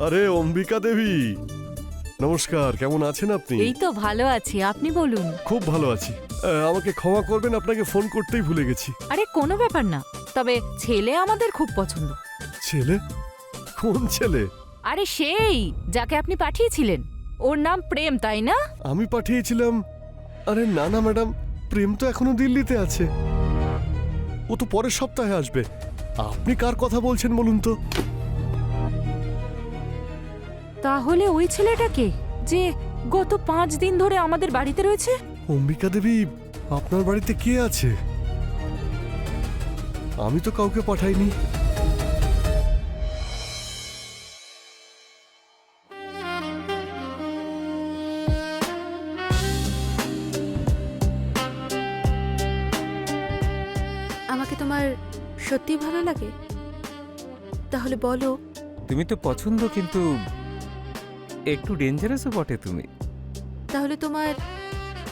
আরে অম্বিকা দেবী, নমস্কার। কেমন আছেন আপনি? এই তো ভালো আছি, আপনি বলুন। খুব ভালো আছি। আমাকে ক্ষমা করবেন, আপনাকে ফোন করতেই ভুলে গেছি। আরে কোনো ব্যাপার না, তবে ছেলে আমাদের খুব পছন্দ। ছেলে? কোন ছেলে? আরে সেই যাকে আপনি পাঠিয়েছিলেন, ওর নাম প্রেম, তাই না? আমি পাঠিয়েছিলাম? আরে না না ম্যাডাম, প্রেম তো এখনো দিল্লিতে আছে। ও তো পরের সপ্তাহে আসবে। আপনি কার কথা বলছেন বলুন তো? তাহলে ওই ছেলেটাকে যে গত 5 দিন ধরে আমাদের বাড়িতে রয়েছে। অম্বিকা দেবী, আপনার বাড়িতে কে আছে? আমি তো কাউকে পাঠাইনি। আমাকে তোমার সত্যি ভালো লাগে? তাহলে বলো। তুমি তো পছন্দ, কিন্তু একটু ডেঞ্জারাসও বটে তুমি। তাহলে তোমার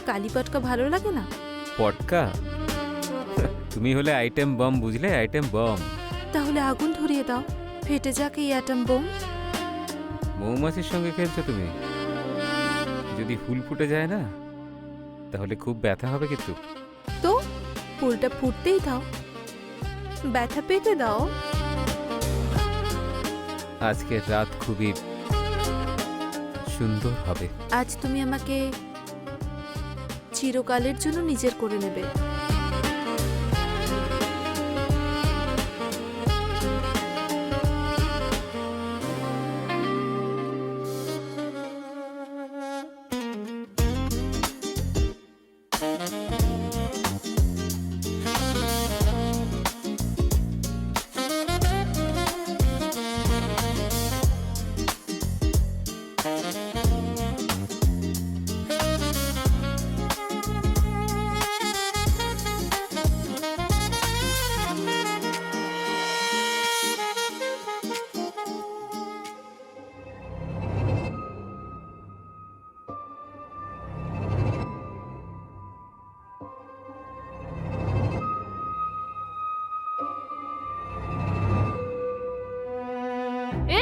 কালীপটকা ভালো লাগে না? পটকা? তুমি হলে আইটেম বম, বুঝলে? Item bomb. তাহলে আগুন ধরিয়ে দাও, ফেটে যাক এই অ্যাটম বোম। মৌমাছির সঙ্গে খেলছো তুমি। যদি ফুল ফুটে যায় না, তাহলে খুব ব্যথা হবে কিন্তু। তো ফুলটা ফুটতেই দাও, ব্যথা পেতে দাও। আজকের রাত খুবই সুন্দর হবে। আজ তুমি আমাকে চিরকালের জন্য নিজের করে নেবে।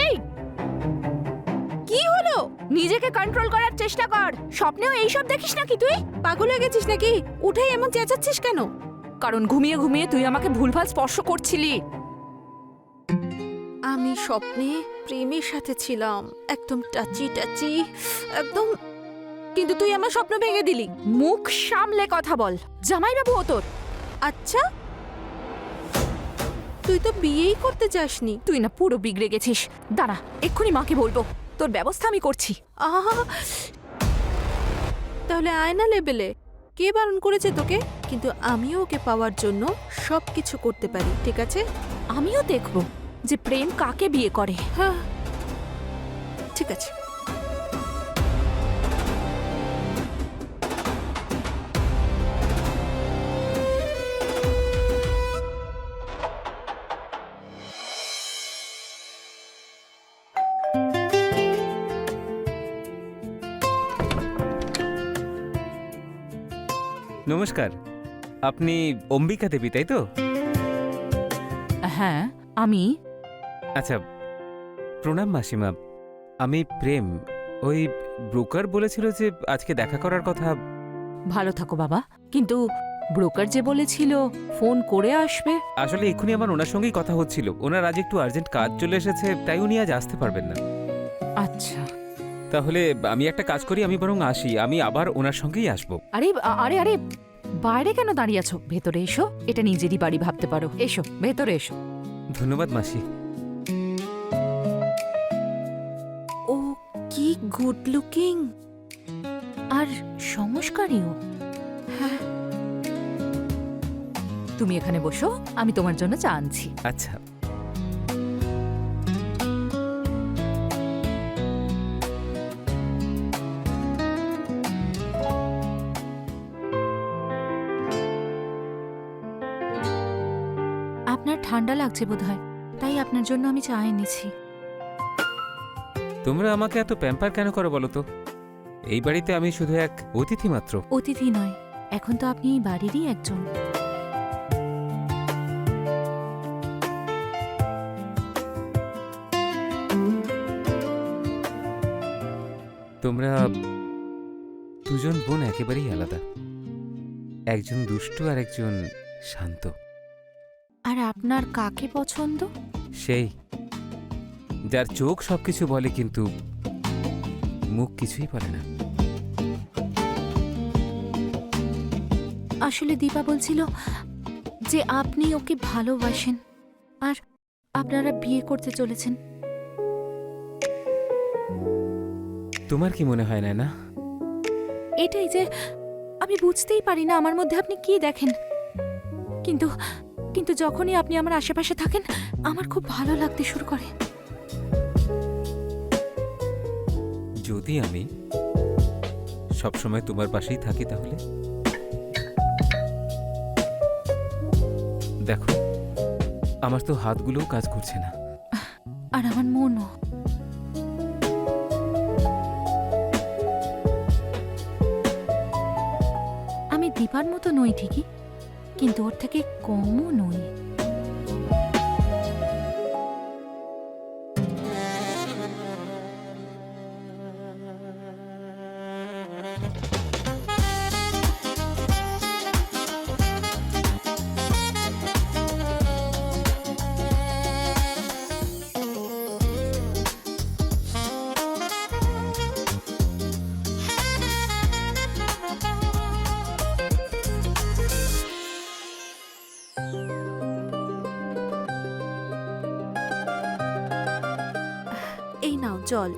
এই কি হলো? নিজেকে কন্ট্রোল করার চেষ্টা কর। স্বপ্নেও এইসব দেখিস নাকি তুই? পাগল হয়ে গেছিস নাকি? উঠেই এমন চেঁচাচ্ছিস কেন? কারণ ঘুমিয়ে ঘুমিয়ে তুই আমাকে ভুলভাল স্পর্শ করছিলি। আমি স্বপ্নে প্রেমের সাথে ছিলাম, একদম টাচি টাচি, একদম। কিন্তু তুই আমার স্বপ্ন ভেঙে দিলি। মুখ সামলে কথা বল। জামাইবাবু ও তোর। আচ্ছা, তুই তো বিয়েই করতে চাসনি। তুই না পুরো বিগড়ে গেছিস। দাঁড়া, এক্ষুনি মাকে বলবো। তোর ব্যবস্থা আমি করছি। আহা, তাহলে আয়না লেবেলে কে বারণ করেছে তোকে? কিন্তু আমিও ওকে পাওয়ার জন্য সবকিছু করতে পারি, ঠিক আছে? আমিও দেখব যে প্রেম কাকে বিয়ে করে। হ্যাঁ, ঠিক আছে। নমস্কার, আপনি অম্বিকা দেবী, তাই তো? হ্যাঁ, আমি। আচ্ছা, প্রণাম মাসিমা। আমি প্রেম। ওই ব্রোকার বলেছিল যে আজকে দেখা করার কথা। ভালো থাকো বাবা, কিন্তু ব্রোকার যে বলেছিল ফোন করে আসবে। আসলে এক্ষুনি আমার ওনার সঙ্গেই কথা হচ্ছিল। ওনার আজ একটু আর্জেন্ট কাজ চলে এসেছে, তাই উনি আজ আসতে পারবেন না। আচ্ছা। তাহলে আমি একটা কাজ করি, আমি বরং আসি। আমি আবার ওনার সঙ্গেই আসবো। আরে আরে আরে, বাইরে কেন দাঁড়িয়ে আছো? ভেতরে এসো, এটা নিজেরই বাড়ি ভাবতে পারো। এসো, ভেতরে এসো। ধন্যবাদ মাসি। ও কি গুড লুকিং, আর সংস্কারীও। হ্যাঁ। তুমি এখানে বসো, আমি তোমার জন্য চা আনছি। আচ্ছা। আপনার ঠান্ডা লাগছে বোধহয়, তাই আপনার জন্য আমি চা এনেছি। তোমরা আমাকে এত প্যাম্পার কেন করো বলো তো? এই বাড়িতে আমি শুধু এক অতিথি মাত্র। অতিথি নয়, এখন তো আপনি এই বাড়িরই একজন। তোমরা দুজন বোন একেবারেই আলাদা, একজন দুষ্টু আর একজন শান্ত। আর আপনার কাকে পছন্দ? সেই যার চোখ সবকিছু বলে কিন্তু মুখ কিছুই বলে না। আসলে দীপা বলছিল যে আপনি ওকে ভালোবাসেন আর আপনারা বিয়ে করতে চলেছেন। তোমার কি মনে হয় না? এটাই যে আমি বুঝতেই পারি না আমার মধ্যে আপনি কি দেখেন, কিন্তু কিন্তু যখনই আপনি আমার আশেপাশে থাকেন আমার খুব ভালো লাগতে শুরু করে। যদি আমি সবসময় তোমার পাশেই থাকি তাহলে? দেখো, আমার তো হাতগুলোও কাজ করছে না। আর আমার মনও। আমি দীপার মতো নই ঠিকই, কিন্তু ওর থেকে কমও নই। এই নাও জল।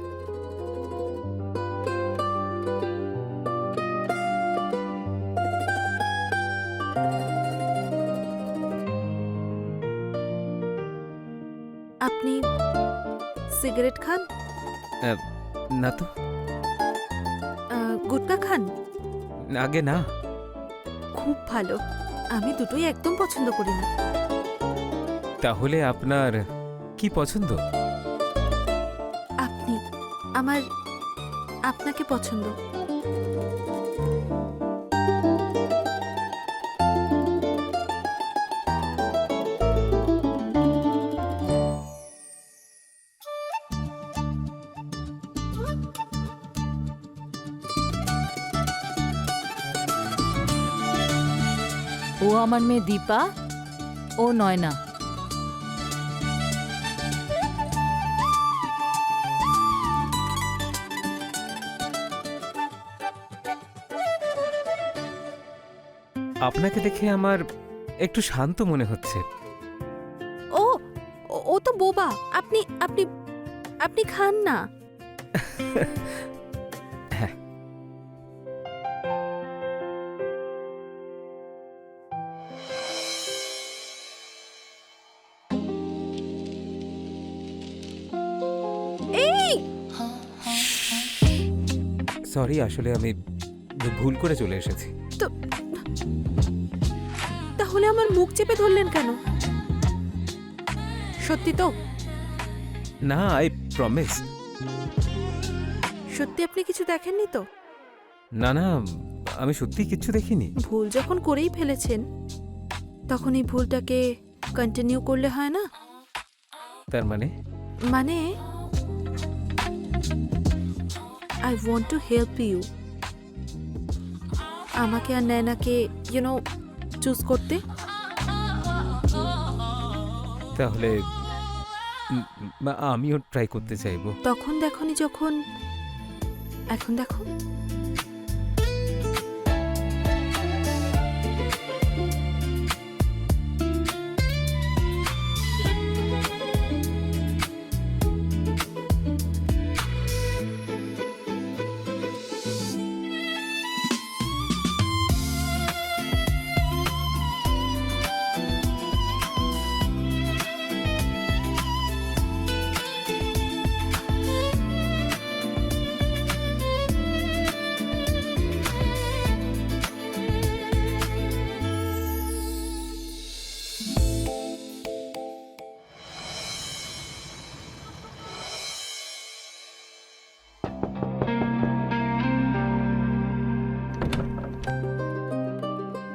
আপনি সিগারেট খান? না তো, গুটকা খান? আগে না। খুব ভালো, আমি দুটোই একদম পছন্দ করি না। তাহলে আপনার কি পছন্দ? আপনি, আমার আপনাকে পছন্দ। ও আমার মেয়ে দীপা, ও নয়না। আপনাকে দেখে আমার একটু শান্ত মনে হচ্ছে। ও ও তো বোবা। আপনি আপনি আপনি খান না। হ্যাঁ, এই সরি, আসলে আমি ভুল করে চলে এসেছি। তাহলে আমার মুখ চেপে ধরলেন কেন? সত্যি তো? না, আই প্রমিস। সত্যি আপনি কিছু দেখেননি তো? না না, আমি সত্যি কিচ্ছু দেখিনি। ভুল যখন করেই ফেলেছেন তখন এই ভুলটাকে কন্টিনিউ করলে হয় না? তার মানে? মানে I want to help you. আমাকে আর নয়নাকে চুজ করতে। তাহলে আমিও ট্রাই করতে চাইবো। তখন দেখনি যখন, এখন দেখো।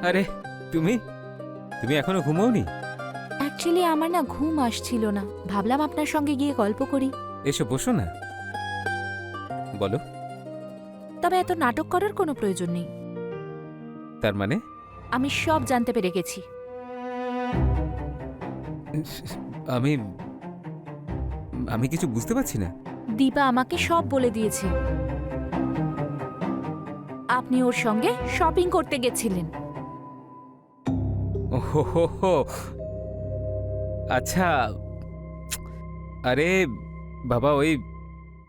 আরে তুমি তুমি এখনো ঘুমোওনি? অ্যাকচুয়ালি আমার না ঘুম আসছিল না, ভাবলাম আপনার সঙ্গে গিয়ে গল্প করি। এসো বসো না। বলো তবে এত নাটক করার কোনো প্রয়োজন নেই। তার মানে? আমি সব জানতে পেরে গেছি। আমি আমি কিছু বুঝতে পারছি না। দীপা আমাকে সব বলে দিয়েছে। আপনি ওর সঙ্গে শপিং করতে গেছিলেন। ওহো, আচ্ছা। আরে বাবা, ওই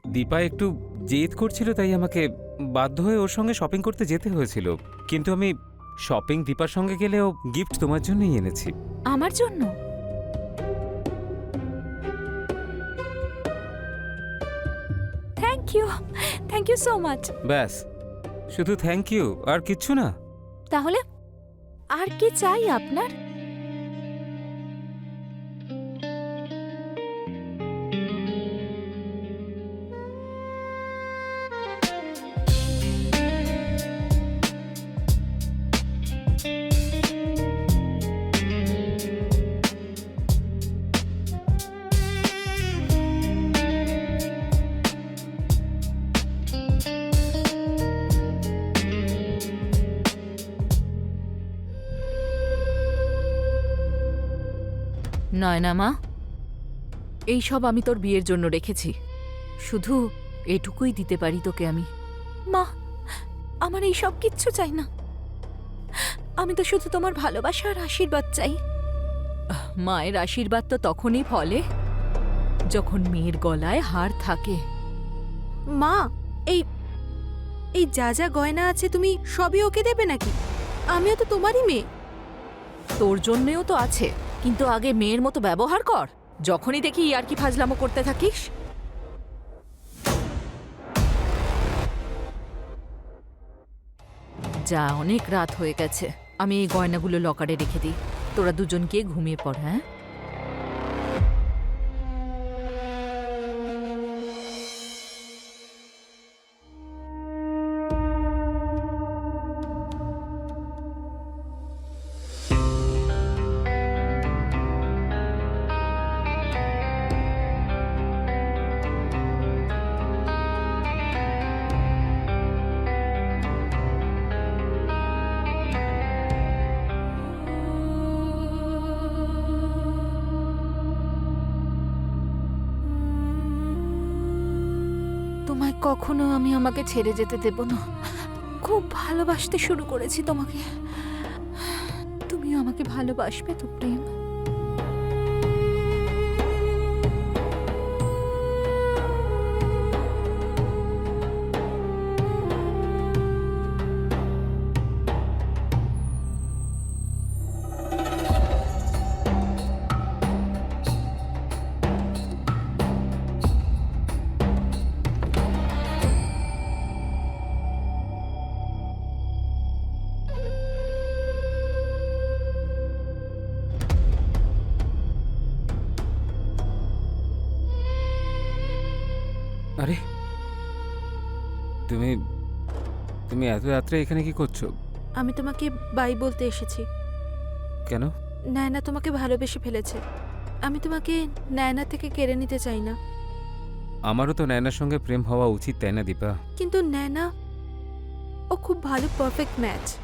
দীপা একটু জেদ করছিল, তাই আমাকে বাধ্য হয়ে ওর সঙ্গে শপিং করতে যেতে হয়েছিল। কিন্তু আমি শপিং দীপার সঙ্গে গেলেও গিফট তোমার জন্যই এনেছি। আমার জন্য? Thank you so much. ব্যাস, শুধু থ্যাংক ইউ আর কিচ্ছু না? তাহলে আর কি চাই আপনার? নয়না মা, এইসব আমি তোর বিয়ের জন্য রেখেছি। শুধু এটুকুই দিতে পারি তোকে আমি। মা, আমার এই সব কিচ্ছু চাই না। আমি তো শুধু তোমার ভালোবাসা আর আশীর্বাদ চাই। মায়ের আশীর্বাদ তো তখনই ফলে যখন মেয়ের গলায় হার থাকে। মা, এই এই যা যা গয়না আছে তুমি সবই ওকে দেবে নাকি? আমিও তো তোমারই মেয়ে। তোর জন্যেও তো আছে, কিন্তু আগে মেয়ের মতো ব্যবহার কর। যখনই দেখি আর কি ফাজলামো করতে থাকিস। যা, অনেক রাত হয়ে গেছে। আমি এই গয়নাগুলো লকারে রেখে দিই। তোরা দুজন গিয়ে ঘুমিয়ে পড়। হ্যাঁ, তোমায় কখনো আমি আমাকে ছেড়ে যেতে দেব না। খুব ভালোবাসতে শুরু করেছি তোমাকে। তুমিও আমাকে ভালোবাসবে তো প্রেম? আরে তুমি তুমি এত রাত্রে এখানে কি করছো? আমি তোমাকে বাই বলতে এসেছি। কেন? নায়না তোমাকে ভালোবেসে ফেলেছে। আমি তোমাকে নায়না থেকে কেড়ে নিতে চাই না। আমারও তো নয়নার সঙ্গে প্রেম হওয়া উচিত, তাই না দীপা? কিন্তু নায়না ও খুব ভালো পারফেক্ট ম্যাচ।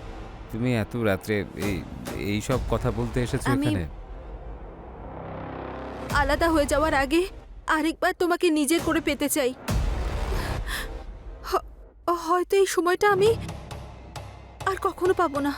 তুমি এত রাত্রে এই সব কথা বলতে এসেছো আমি- এখানে? আলাদা হয়ে যাওয়ার আগে আরেকবার তোমাকে নিজের করে পেতে চাই। হয়তো এই সময়টা আমি আর কখনো পাবো না।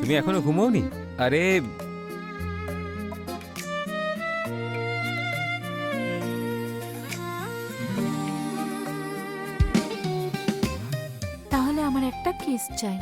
তুমি এখনো ঘুমোওনি? আরে তাহলে আমার একটা কিস চাই।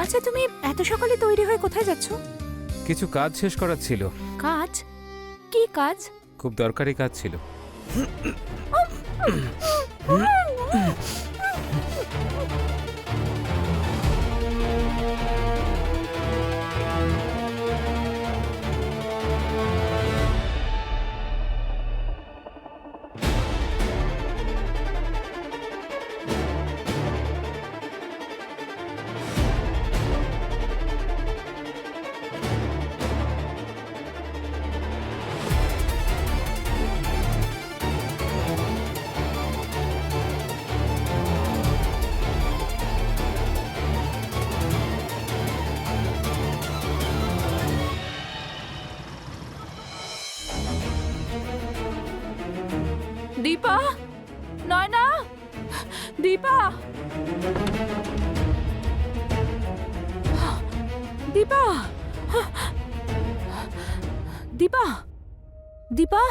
আচ্ছা, তুমি এত সকালে তৈরি হয়ে কোথায় যাচ্ছ? কিছু কাজ শেষ করার ছিল। কাজ? কি কাজ? খুব দরকারি কাজ ছিল। দীপা, নয়না, দীপা, দীপা, দীপা, দীপা,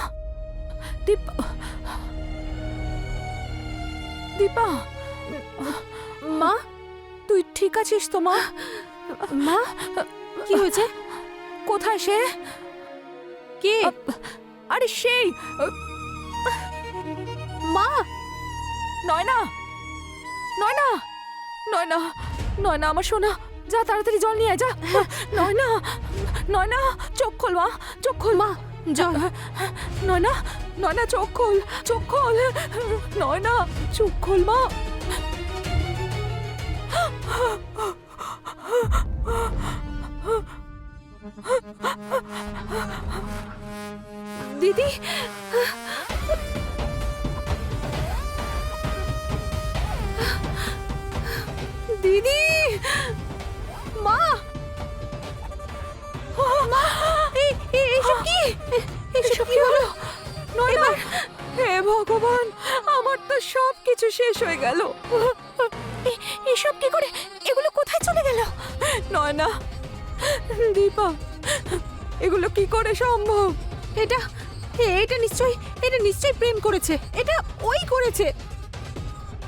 দীপা, দীপা, মা, তুই ঠিক আছিস তো মা? মা, কি হয়েছে? কোথায় সে? কে? আরে সেই মা, নয়না, নয়না, নয়না, নয়না আমার সোনা, যা তাড়াতাড়ি জল নিয়ে আয়, যা। নয়না, নয়না, চোখ খোল মা, চোখ খোল মা, জল। নয়না, নয়না চোখ খোল, চোখ খোল, নয়না চোখ খোল মা। দিদি, দিদি, মা, মা, এইসব কি? এইসব কি হলো? নয়না, হে ভগবান, আমার তো সব কিছু শেষ হয়ে গেল। এসব কি করে? এগুলো কোথায় চলে গেল? নয়না, দীপা, এগুলো কি করে সম্ভব? এটা এটা নিশ্চয়ই প্রেম করেছে। এটা ওই করেছে।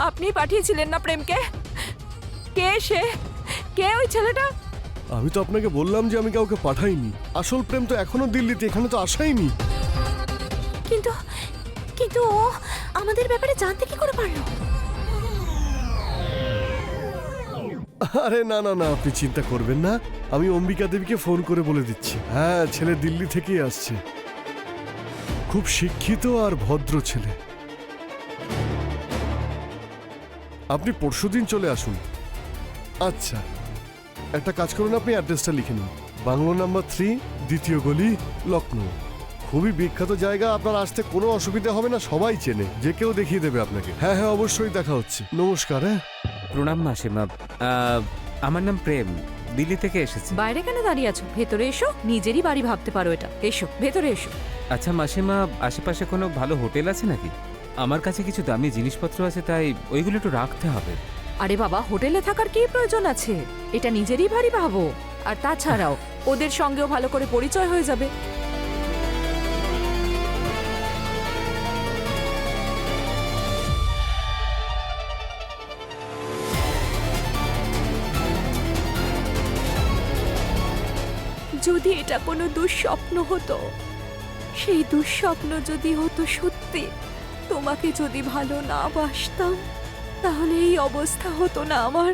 আপনি পাঠিয়েছিলেন না প্রেমকে? কে সে? কে ওই ছেলেটা? আমি তো আপনাকে বললাম যে আমি কাউকে পাঠাইনি। আসল প্রেম তো এখনো দিল্লিতে, এখানে তো আসাইনি। কিন্তু কিন্তু ও আমাদের ব্যাপারে জানতে কি করে পারলো? আরে না না না, আপনি চিন্তা করবেন না, আমি অম্বিকা দেবীকে ফোন করে বলে দিচ্ছি। হ্যাঁ, ছেলে দিল্লি থেকেই আসছে, খুব শিক্ষিত আর ভদ্র ছেলে। আপনি পরশুদিন চলে আসুন। আচ্ছা, একটা কাজ করুন, আপনি অ্যাড্রেসটা লিখে নিন। বাংলো নাম্বার 3, দ্বিতীয় গলি, লখনৌ। খুবই বিখ্যাত জায়গা, আপনার আসতে কোনো অসুবিধা হবে না, সবাই চেনে, যে কেউ দেখিয়ে দেবে আপনাকে। হ্যাঁ হ্যাঁ, অবশ্যই দেখা হচ্ছে। নমস্কার। হ্যাঁ, প্রণাম মাসিমা। আমার নাম প্রেম, দিল্লি থেকে এসেছি। বাইরে কেন দাঁড়িয়ে আছো? ভেতরে এসো, নিজেরই বাড়ি ভাবতে পারো এটা। এসো, ভেতরে এসো। আচ্ছা মাসিমা, আশেপাশে কোনো ভালো হোটেল আছে নাকি? আমার কাছে কিছু দামি জিনিসপত্র আছে, তাই ওইগুলো একটু রাখতে হবে। আরে বাবা, হোটেলে থাকার কি প্রয়োজন আছে? এটা নিজেরই বাড়ি ভাবো। আর তাছাড়াও ওদের সঙ্গেও ভালো করে পরিচয় হয়ে যাবে। যদি এটা কোনো দুঃস্বপ্ন হতো, সেই দুঃস্বপ্ন যদি হতো সত্যি, তোমাকে যদি ভালো না বাসতাম, তাহলে এই অবস্থা হতো না আমার।